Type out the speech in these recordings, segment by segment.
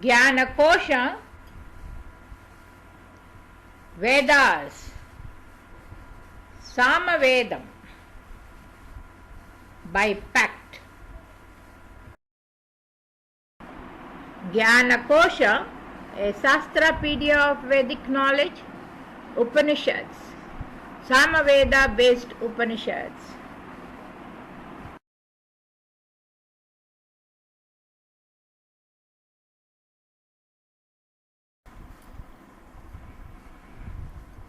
Jnana-kosha, Vedas, Samavedam, by pact. Jnana-kosha, a Sastrapedia of Vedic knowledge, Upanishads, Samaveda based Upanishads.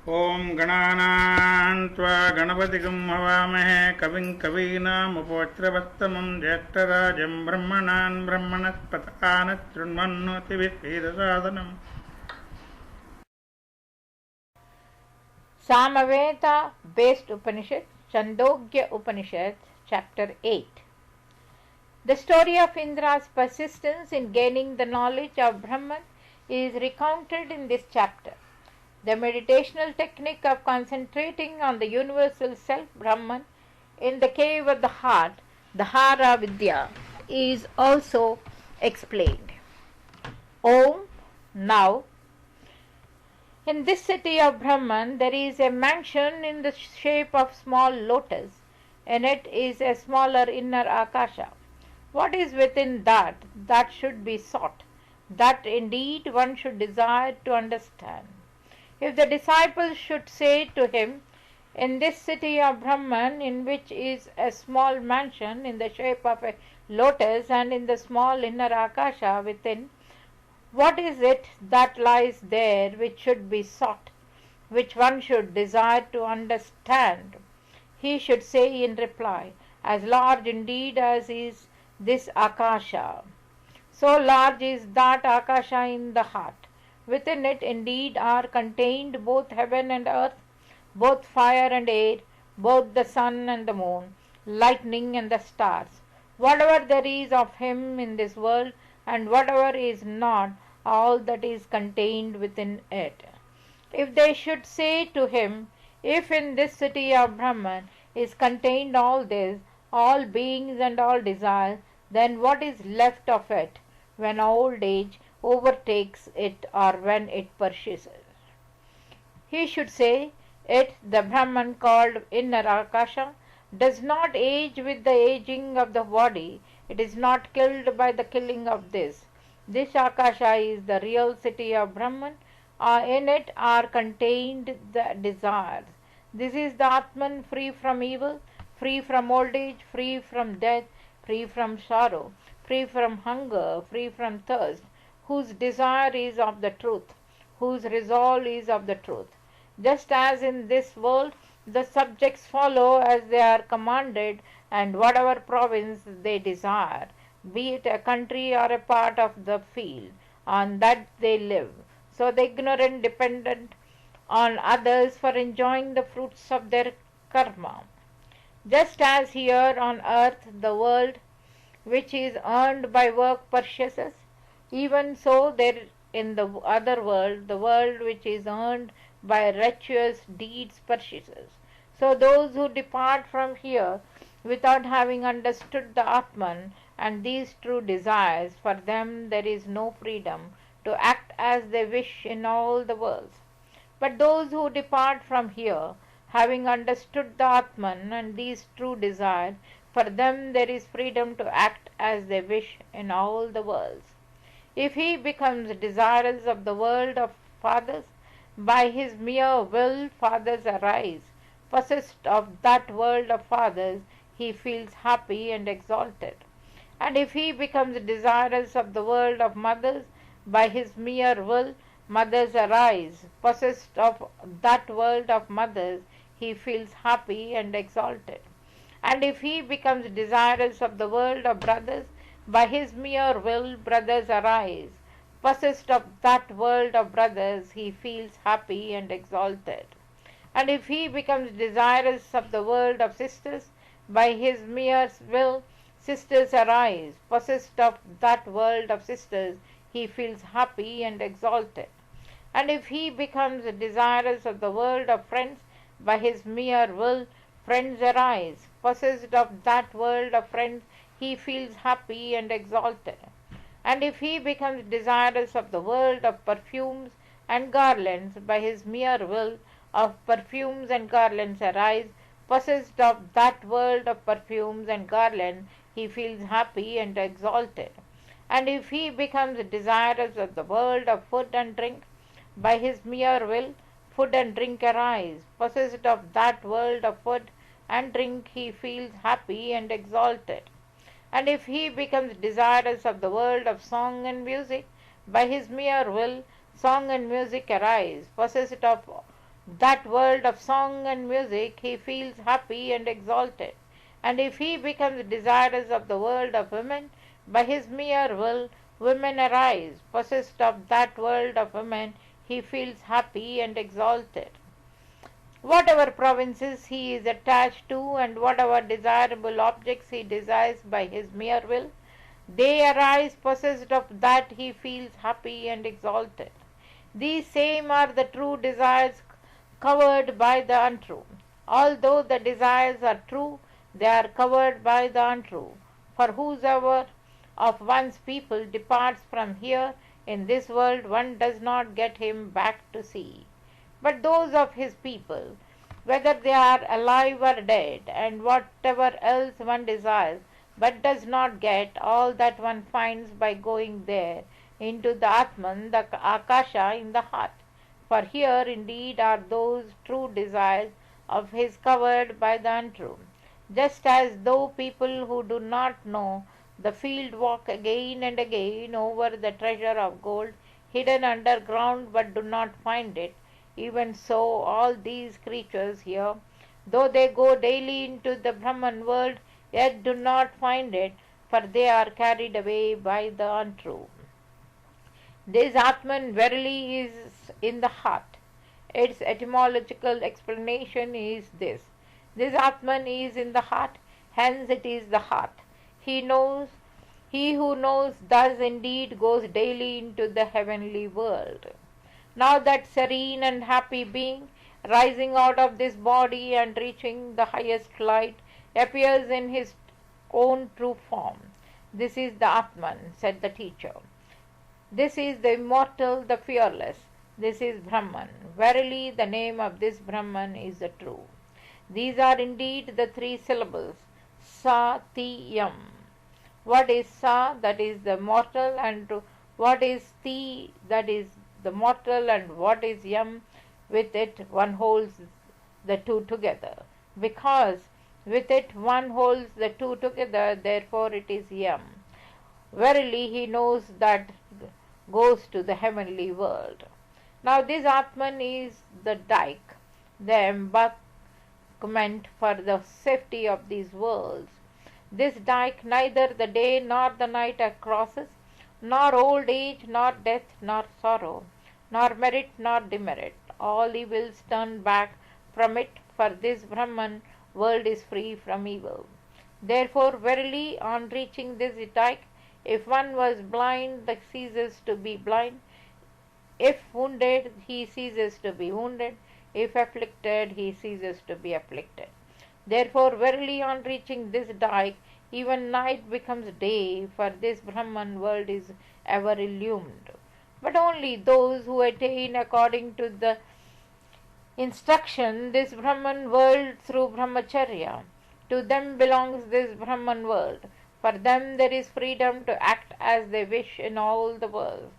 ओम गणानां त्वा गणपतिगं हवामहे कविं कवीनामुपवज्रवत्तमं ज्येष्ठराजं ब्रह्मणान् ब्रह्मणस्पतः शृण्वन्नोतिभिः Samaveda based Upanishad, Chandogya Upanishad, chapter 8. The story of Indra's persistence in gaining the knowledge of Brahman is recounted in this chapter. The meditational technique of concentrating on the universal self Brahman in the cave of the heart, the Hara Vidya, is also explained. Om, now, in this city of Brahman there is a mansion in the shape of small lotus. In it is a smaller inner Akasha. What is within that should be sought, that indeed one should desire to understand. If the disciples should say to him, in this city of Brahman, in which is a small mansion in the shape of a lotus and in the small inner Akasha within, what is it that lies there which should be sought, which one should desire to understand? He should say in reply, as large indeed as is this Akasha, so large is that Akasha in the heart. Within it indeed are contained both heaven and earth, both fire and air, both the sun and the moon, lightning and the stars. Whatever there is of him in this world, and whatever is not, all that is contained within it. If they should say to him, if in this city of Brahman is contained all this, all beings and all desires, then what is left of it when old age overtakes it or when it perishes? He should say, it, the Brahman called inner Akasha, does not age with the aging of the body. It is not killed by the killing of this. This Akasha is the real city of Brahman. In it are contained the desires. This is the Atman, free from evil, free from old age, free from death, free from sorrow, free from hunger, free from thirst, whose desire is of the truth, whose resolve is of the truth. Just as in this world the subjects follow as they are commanded, and whatever province they desire, be it a country or a part of the field, on that they live. So the ignorant dependent on others for enjoying the fruits of their karma. Just as here on earth the world which is earned by work purchases, even so there in the other world, the world which is earned by righteous deeds purchases. So those who depart from here without having understood the Atman and these true desires, for them there is no freedom to act as they wish in all the worlds. But those who depart from here, having understood the Atman and these true desires, for them there is freedom to act as they wish in all the worlds. If he becomes desirous of the world of fathers, by his mere will fathers arise. Possessed of that world of fathers, he feels happy and exalted. And if he becomes desirous of the world of mothers, by his mere will mothers arise. Possessed of that world of mothers, he feels happy and exalted. And if he becomes desirous of the world of brothers, by his mere will brothers arise. Possessed of that world of brothers, he feels happy and exalted. And if he becomes desirous of the world of sisters, by his mere will sisters arise. Possessed of that world of sisters, he feels happy and exalted. And if he becomes desirous of the world of friends, by his mere will friends arise. Possessed of that world of friends, he feels happy and exalted. And if he becomes desirous of the world of perfumes and garlands, by his mere will of perfumes and garlands arise, possessed of that world of perfumes and garlands, he feels happy and exalted. And if he becomes desirous of the world of food and drink, by his mere will food and drink arise, possessed of that world of food and drink, he feels happy and exalted. And if he becomes desirous of the world of song and music, by his mere will song and music arise, possessed of that world of song and music, he feels happy and exalted. And if he becomes desirous of the world of women, by his mere will women arise, possessed of that world of women, he feels happy and exalted. Whatever provinces he is attached to, and whatever desirable objects he desires by his mere will, they arise, possessed of that he feels happy and exalted. These same are the true desires covered by the untrue. Although the desires are true, they are covered by the untrue. For whosoever of one's people departs from here in this world, one does not get him back to see. But those of his people, whether they are alive or dead, and whatever else one desires, but does not get, all that one finds by going there into the Atman, the Akasha in the heart. For here indeed are those true desires of his covered by the untrue. Just as though people who do not know the field walk again and again over the treasure of gold hidden underground but do not find it, even so all these creatures here, though they go daily into the Brahman world, yet do not find it, for they are carried away by the untrue. This Atman verily is in the heart. Its etymological explanation is this. This Atman is in the heart, hence it is the heart. He who knows thus indeed goes daily into the heavenly world. Now that serene and happy being, rising out of this body and reaching the highest light, appears in his own true form. This is the Atman, said the teacher. This is the immortal, the fearless. This is Brahman. Verily, the name of this Brahman is the true. These are indeed the three syllables, Sa, Ti, Yam. What is Sa? That is the mortal, and what is Ti? That is the mortal, and what is Yam? With it one holds the two together. Because with it one holds the two together, therefore it is Yam. Verily he knows that goes to the heavenly world. Now this Atman is the dike, the embankment for the safety of these worlds. This dike neither the day nor the night crosses, nor old age, nor death, nor sorrow, nor merit, nor demerit. All evils turn back from it, for this Brahman world is free from evil. Therefore, verily, on reaching this dike, if one was blind, he ceases to be blind. If wounded, he ceases to be wounded. If afflicted, he ceases to be afflicted. Therefore, verily, on reaching this dike, even night becomes day, for this Brahman world is ever illumined. But only those who attain according to the instruction this Brahman world through Brahmacharya, to them belongs this Brahman world. For them there is freedom to act as they wish in all the world.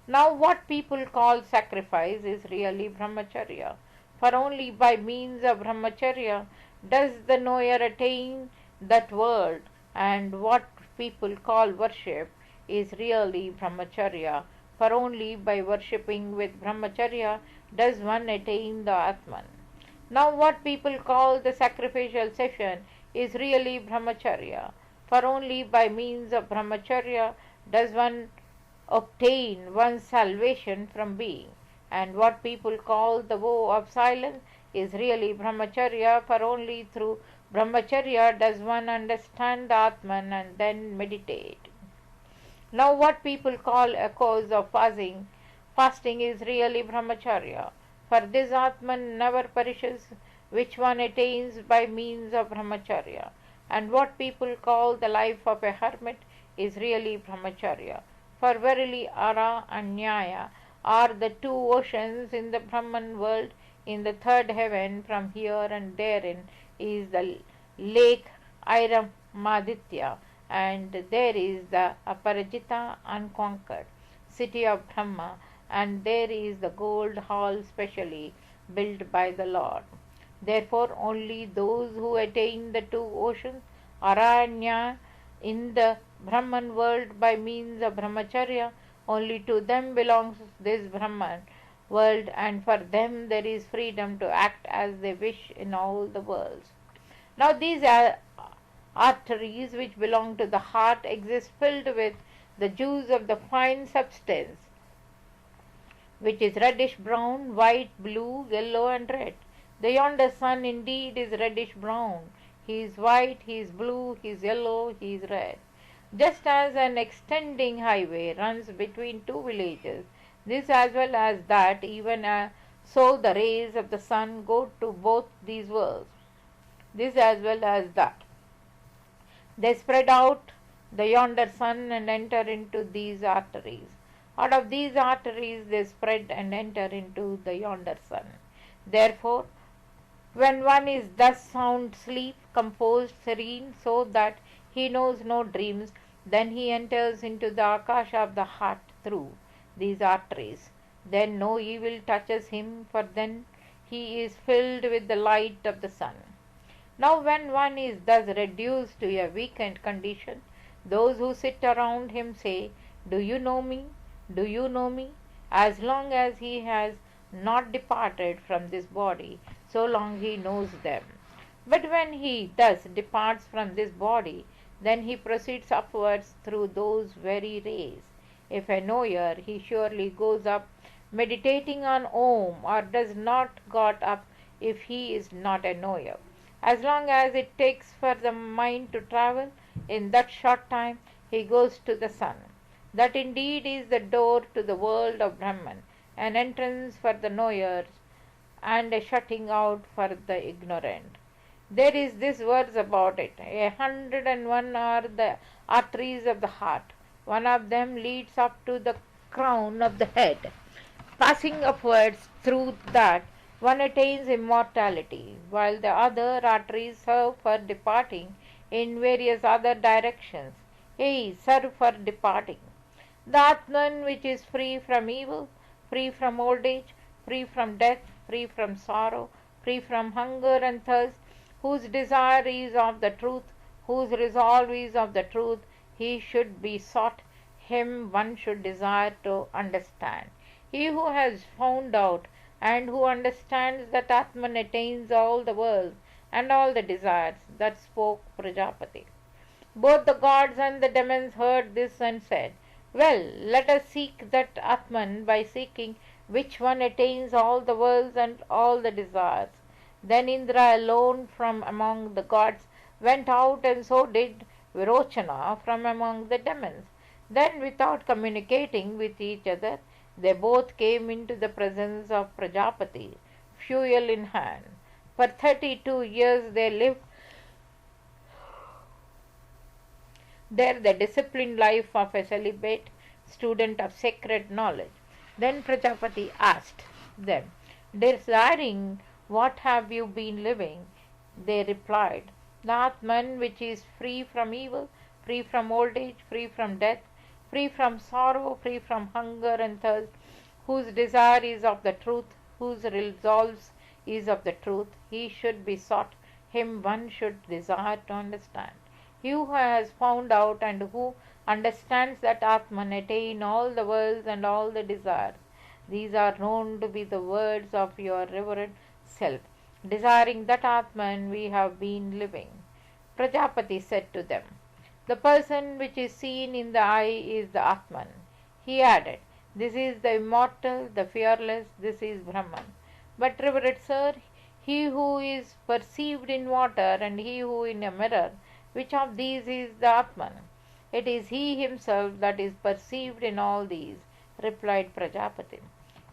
Now what people call sacrifice is really Brahmacharya, for only by means of Brahmacharya does the knower attain that world, and what people call worship is really Brahmacharya, for only by worshipping with Brahmacharya does one attain the Atman. Now what people call the sacrificial session is really Brahmacharya, for only by means of Brahmacharya does one obtain one's salvation from being. And what people call the vow of silence is really Brahmacharya, for only through Brahmacharya does one understand the Atman and then meditate. Now what people call a cause of fasting is really Brahmacharya, for this Atman never perishes, which one attains by means of Brahmacharya. And what people call the life of a hermit is really Brahmacharya, For verily Ara and Nyaya are the two oceans in the Brahman world. In the third heaven, from here and therein, is the lake Airamaditya, and there is the Aparajita unconquered city of Brahma, and there is the gold hall specially built by the Lord. Therefore, only those who attain the two oceans, Aranya, in the Brahman world by means of Brahmacharya, only to them belongs this Brahman world, and for them there is freedom to act as they wish in all the worlds. Now, these arteries which belong to the heart exist filled with the juice of the fine substance, which is reddish brown, white, blue, yellow, and red. The yonder sun indeed is reddish brown. He is white, he is blue, he is yellow, he is red. Just as an extending highway runs between two villages, this as well as that, even so the rays of the sun go to both these worlds. This as well as that. They spread out the yonder sun and enter into these arteries. Out of these arteries they spread and enter into the yonder sun. Therefore, when one is thus sound sleep, composed, serene, so that he knows no dreams, then he enters into the akasha of the heart through these arteries. Then no evil touches him, for then he is filled with the light of the sun. Now, when one is thus reduced to a weakened condition, those who sit around him say, "Do you know me? Do you know me?" As long as he has not departed from this body, so long he knows them. But when he thus departs from this body, then he proceeds upwards through those very rays. If a knower, he surely goes up meditating on Om, or does not got up if he is not a knower. As long as it takes for the mind to travel, in that short time he goes to the sun. That indeed is the door to the world of Brahman, an entrance for the knowers and a shutting out for the ignorant. There is this verse about it. 101 are the arteries of the heart. One of them leads up to the crown of the head. Passing upwards through that, one attains immortality, while the other arteries serve for departing in various other directions. Serve for departing. The Atman, which is free from evil, free from old age, free from death, free from sorrow, free from hunger and thirst, whose desire is of the truth, whose resolve is of the truth, he should be sought, him one should desire to understand. He who has found out and who understands that Atman attains all the worlds and all the desires, that spoke Prajapati. Both the gods and the demons heard this and said, "Well, let us seek that Atman by seeking which one attains all the worlds and all the desires." Then Indra alone from among the gods went out, and so did Virochana from among the demons. Then, without communicating with each other, they both came into the presence of Prajapati, fuel in hand. For 32 years they lived there the disciplined life of a celibate student of sacred knowledge. Then Prajapati asked them, desiring what have you been living? They replied, the Atman, which is free from evil, free from old age, free from death, free from sorrow, free from hunger and thirst, whose desire is of the truth, whose resolves is of the truth, he should be sought, him one should desire to understand. He who has found out and who understands that Atman attain all the worlds and all the desires. These are known to be the words of your reverend self. Desiring that Atman we have been living. Prajapati said to them, the person which is seen in the eye is the Atman. He added, this is the immortal, the fearless, this is Brahman. But revered sir, he who is perceived in water and he who in a mirror, which of these is the Atman? It is he himself that is perceived in all these, replied Prajapati.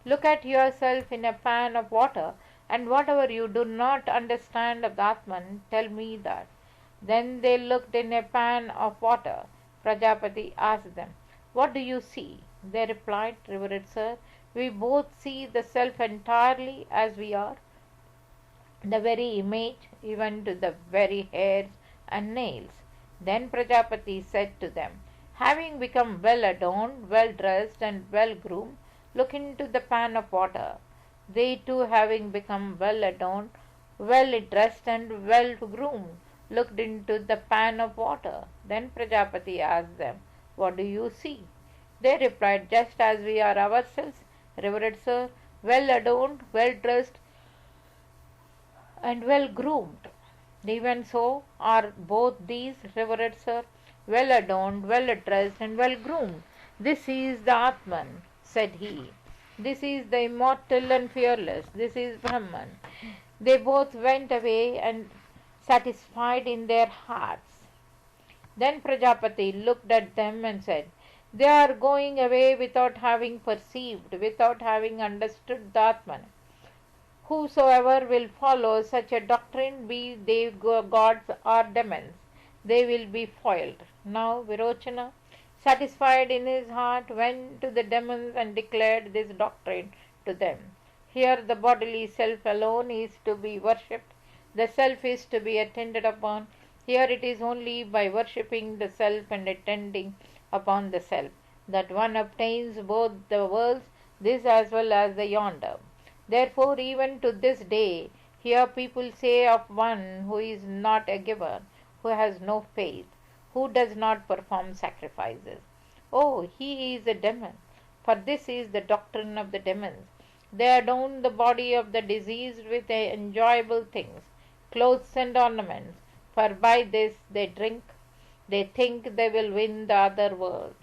Look at yourself in a pan of water, and whatever you do not understand of the Atman, tell me that. Then they looked in a pan of water. Prajapati asked them, What do you see? They replied, Revered Sir, we both see the self entirely as we are, the very image, even to the very hairs and nails. Then Prajapati said to them, having become well adorned, well dressed, and well groomed, look into the pan of water. They too, having become well adorned, well dressed, and well groomed, looked into the pan of water. Then Prajapati asked them, what do you see? They replied, just as we are ourselves, Revered Sir, well adorned, well dressed, and well groomed. Even so are both these, Revered Sir, well adorned, well dressed, and well groomed. This is the Atman, said he. This is the immortal and fearless. This is Brahman. They both went away and satisfied in their hearts. Then Prajapati looked at them and said, they are going away without having perceived, without having understood the Atman. Whosoever will follow such a doctrine, be they gods or demons, they will be foiled. Now Virochana, satisfied in his heart, went to the demons and declared this doctrine to them. Here the bodily self alone is to be worshipped, the self is to be attended upon. Here it is only by worshipping the self and attending upon the self that one obtains both the worlds, this as well as the yonder. Therefore, even to this day, here people say of one who is not a giver, who has no faith, who does not perform sacrifices, oh, he is a demon. For this is the doctrine of the demons. They adorn the body of the diseased with enjoyable things, clothes and ornaments, for by this they think they will win the other world.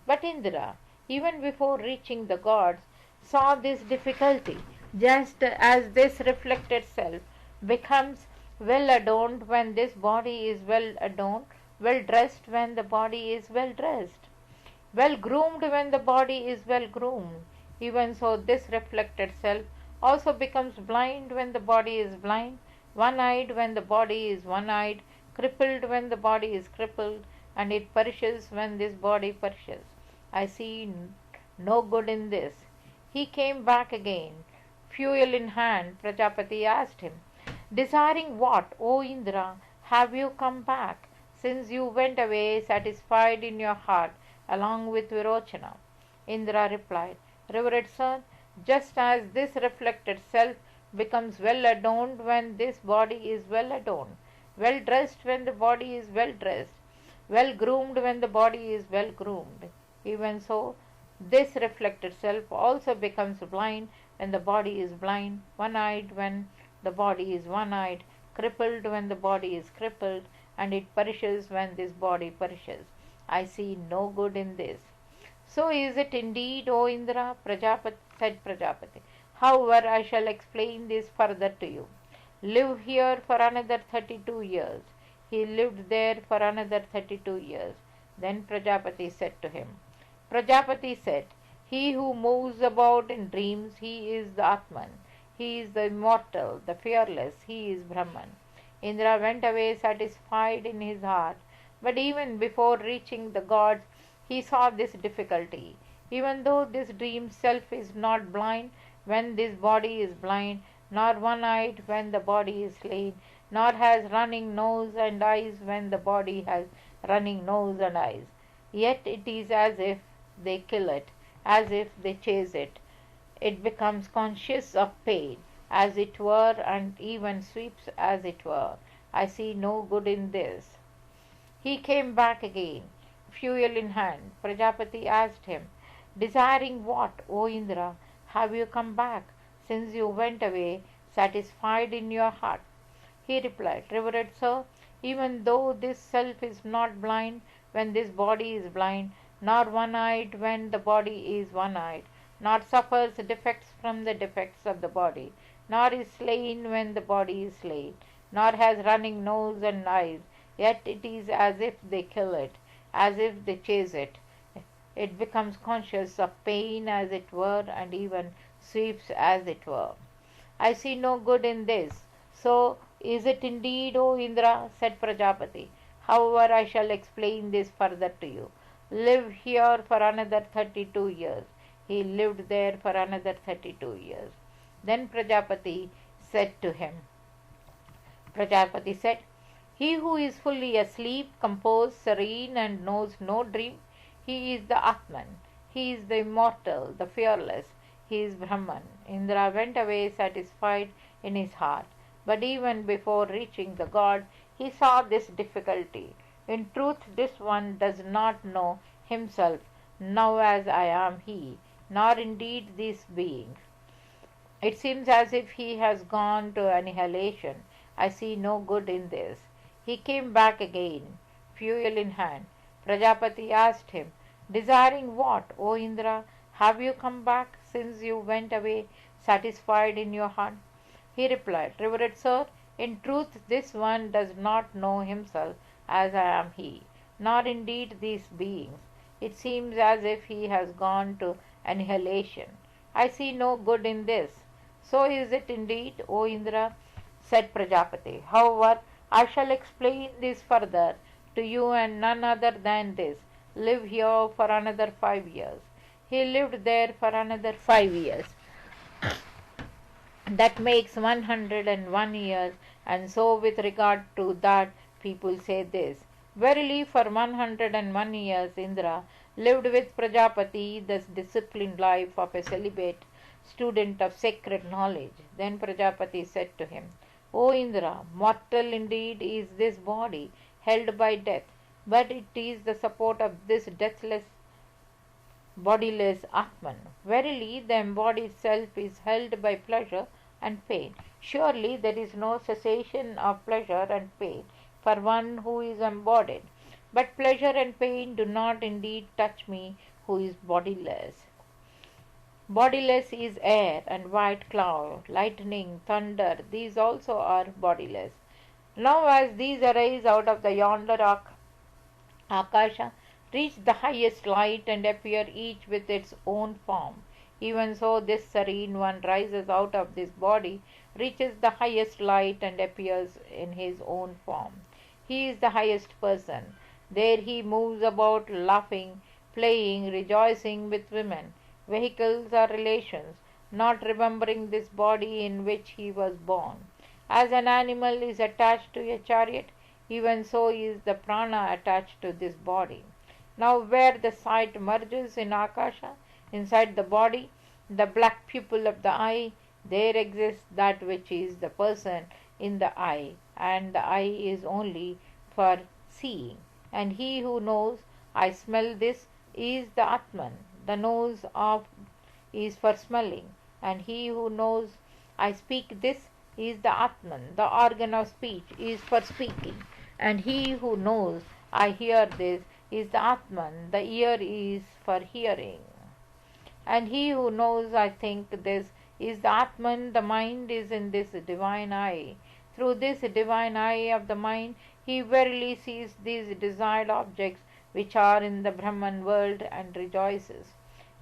But Indra, even before reaching the gods, saw this difficulty, just as this reflected self becomes well adorned when this body is well adorned, well dressed when the body is well dressed, well groomed when the body is well groomed. Even so, this reflected self also becomes blind when the body is blind, one-eyed when the body is one-eyed, crippled when the body is crippled, and it perishes when this body perishes. I see no good in this. He came back again, fuel in hand. Prajapati asked him, desiring what, O Indra, have you come back, since you went away satisfied in your heart along with Virochana? Indra replied, Revered Sir, just as this reflected self becomes well adorned when this body is well adorned, well dressed when the body is well dressed, well groomed when the body is well groomed, even so this reflected self also becomes blind when the body is blind, one-eyed when the body is one-eyed, crippled when the body is crippled, and it perishes when this body perishes. I see no good in this. So is it indeed, O Indra, said Prajapati. However, I shall explain this further to you. Live here for another 32 years. He lived there for another 32 years. Then Prajapati said to him, Prajapati said, he who moves about in dreams, he is the Atman. He is the immortal, the fearless, he is Brahman. Indra went away satisfied in his heart, but even before reaching the gods, he saw this difficulty. Even though this dream self is not blind when this body is blind, nor one-eyed when the body is slain, nor has running nose and eyes when the body has running nose and eyes, yet it is as if they kill it, as if they chase it. It becomes conscious of pain, as it were, and even sweeps as it were. I see no good in this. He came back again, fuel in hand. Prajapati asked him, desiring what, O Indra, have you come back, since you went away satisfied in your heart? He replied, Revered Sir, even though this self is not blind when this body is blind, nor one-eyed when the body is one-eyed, nor suffers defects from the defects of the body, nor is slain when the body is slain, nor has running nose and eyes, yet it is as if they kill it, as if they chase it. It becomes conscious of pain as it were, and even sweeps as it were. I see no good in this. So is it indeed, O Indra, said Prajapati. However, I shall explain this further to you. Live here for another 32 years. He lived there for another 32 years. Then Prajapati said, he who is fully asleep, composed, serene, and knows no dream, he is the Atman. He is the immortal, the fearless. He is Brahman. Indra went away satisfied in his heart. But even before reaching the god, he saw this difficulty. In truth, this one does not know himself, now as I am he, nor indeed these beings. It seems as if he has gone to annihilation. I see no good in this. He came back again, fuel in hand. Prajapati asked him, desiring what, O Indra? Have you come back since you went away, satisfied in your heart? He replied, Revered sir, in truth this one does not know himself as I am he, nor indeed these beings. It seems as if he has gone to annihilation. I see no good in this. So is it indeed, O Indra, said Prajapati. However, I shall explain this further to you, and none other than this. Live here for another 5 years. He lived there for another 5 years. That makes 101 years, and so with regard to that, people say this. Verily, for 101 years, Indra lived with Prajapati the disciplined life of a celibate student of sacred knowledge. Then Prajapati said to him, O Indra, mortal indeed is this body, held by death, but it is the support of this deathless, bodiless Atman. Verily, the embodied self is held by pleasure and pain. Surely there is no cessation of pleasure and pain for one who is embodied. But pleasure and pain do not indeed touch me who is bodiless. Bodiless is air and white cloud, lightning, thunder, these also are bodiless. Now as these arise out of the yonder Akasha, reach the highest light and appear each with its own form. Even so this serene one rises out of this body, reaches the highest light and appears in his own form. He is the highest person. There he moves about laughing, playing, rejoicing with women. Vehicles are relations, not remembering this body in which he was born. As an animal is attached to a chariot, even so is the prana attached to this body. Now where the sight merges in Akasha, inside the body, the black pupil of the eye, there exists that which is the person in the eye, and the eye is only for seeing. And he who knows, I smell this, is the Atman. The nose is for smelling, and he who knows, I speak this, is the Atman. The organ of speech is for speaking, and he who knows, I hear this, is the Atman. The ear is for hearing, and he who knows, I think this, is the Atman. The mind is in this divine eye. Through this divine eye of the mind, he verily sees these desired objects which are in the Brahman world and rejoices.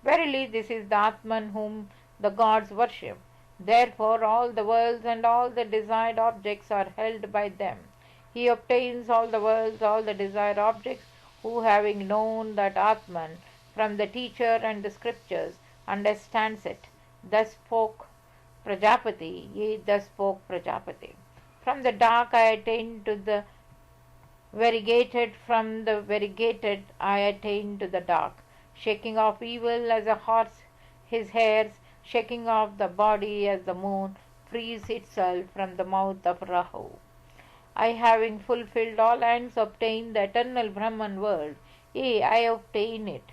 Verily, this is the Atman whom the gods worship. Therefore, all the worlds and all the desired objects are held by them. He obtains all the worlds, all the desired objects, who having known that Atman from the teacher and the scriptures understands it. Thus spoke Prajapati. From the dark I attained to the variegated, from the variegated I attained to the dark. Shaking off evil as a horse his hairs, shaking off the body as the moon frees itself from the mouth of Rahu. I, having fulfilled all ends, obtain the eternal Brahman world. Yea, I obtain it.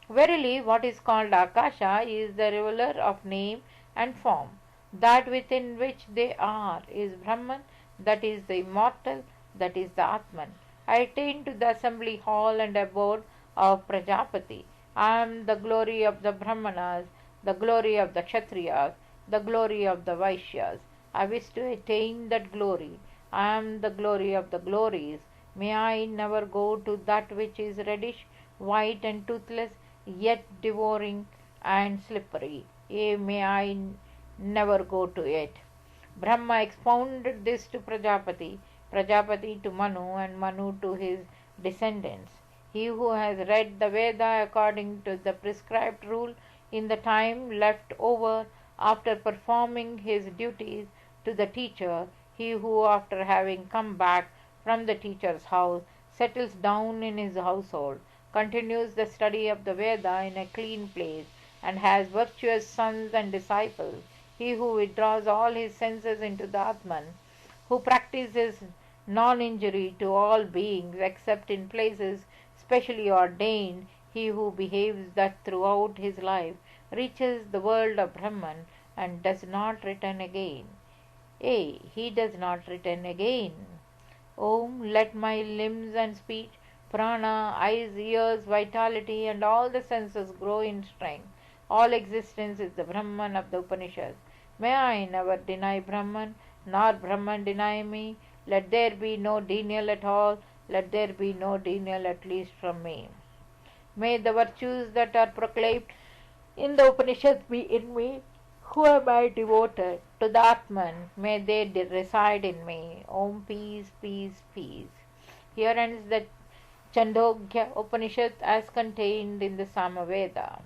Verily, what is called Akasha is the revealer of name and form. That within which they are is Brahman, that is the immortal, that is the Atman. I attain to the assembly hall and abode of Prajapati. I am the glory of the Brahmanas, the glory of the Kshatriyas, the glory of the Vaishyas. I wish to attain that glory. I am the glory of the glories. May I never go to that which is reddish, white and toothless, yet devouring and slippery. Yea, may I never go to it. Brahma expounded this to Prajapati, Prajapati to Manu, and Manu to his descendants. He who has read the Veda according to the prescribed rule in the time left over after performing his duties to the teacher, he who, after having come back from the teacher's house, settles down in his household, continues the study of the Veda in a clean place, and has virtuous sons and disciples, he who withdraws all his senses into the Atman, who practices non-injury to all beings except in places specially ordained, he who behaves that throughout his life, reaches the world of Brahman and does not return again. He does not return again. Om, let my limbs and speech, prana, eyes, ears, vitality, and all the senses grow in strength. All existence is the Brahman of the Upanishads. May I never deny Brahman, nor Brahman deny me. Let there be no denial at all. Let there be no denial at least from me. May the virtues that are proclaimed in the Upanishads be in me. Who am I devoted to the Atman? May they reside in me. Om, peace, peace, peace. Here ends the Chandogya Upanishad as contained in the Samaveda.